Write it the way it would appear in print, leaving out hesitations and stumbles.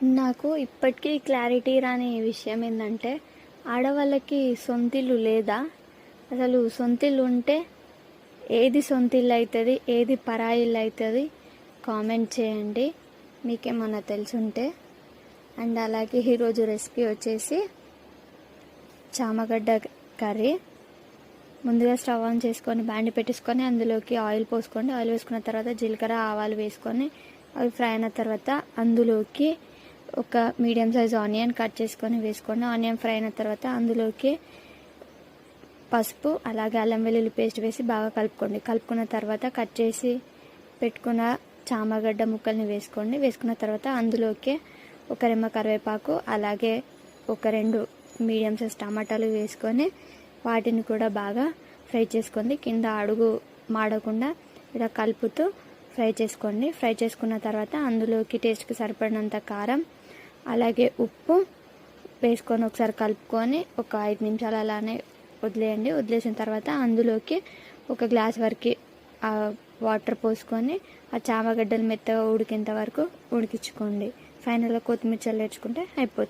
నాకు ఇప్పటికీ క్లారిటీ రాని విషయం ఏంటంటే, ఆడవాళ్ళకి సొంతిల్లు లేదా? అసలు సొంతిల్లు ఉంటే ఏది సొంతిల్లు అవుతుంది, ఏది పరాయి ఇల్లు అవుతుంది? కామెంట్ చేయండి మీకేమన్నా తెలుసుంటే. అండ్ అలాగే ఈరోజు రెసిపీ వచ్చేసి చామగడ్డ కర్రీ. ముందుగా స్టవ్ ఆన్ చేసుకొని బాండి పెట్టేసుకొని అందులోకి ఆయిల్ పోసుకోండి. ఆయిల్ వేసుకున్న తర్వాత జీలకర్ర ఆవాలు వేసుకొని అవి ఫ్రై అయిన తర్వాత అందులోకి ఒక మీడియం సైజ్ ఆనియన్ కట్ చేసుకొని వేసుకోండి. ఆనియన్ ఫ్రై అయిన తర్వాత అందులోకి పసుపు అలాగే అల్లం వెల్లుల్లి పేస్ట్ వేసి బాగా కలుపుకోండి. కలుపుకున్న తర్వాత కట్ చేసి పెట్టుకున్న చామగడ్డ ముక్కల్ని వేసుకోండి. వేసుకున్న తర్వాత అందులోకి ఒక రెమ్మ కరివేపాకు అలాగే ఒక 2 మీడియం సైజ్ టమాటాలు వేసుకొని వాటిని కూడా బాగా ఫ్రై చేసుకోండి. కింద అడుగు మాడకుండా ఇలా కలుపుతూ ఫ్రై చేసుకోండి. ఫ్రై చేసుకున్న తర్వాత అందులోకి టేస్ట్కి సరిపడినంత కారం అలాగే ఉప్పు వేసుకొని ఒకసారి కలుపుకొని ఒక 5 నిమిషాలు అలానే వదిలేయండి. వదిలేసిన తర్వాత అందులోకి ఒక గ్లాస్ వరకు వాటర్ పోసుకొని ఆ చామగడ్డలు మెత్తగా ఉడికేంత వరకు ఉడికించుకోండి. ఫైనల్గా కొత్తిమీర చల్లేర్చుకుంటే అయిపోతుంది.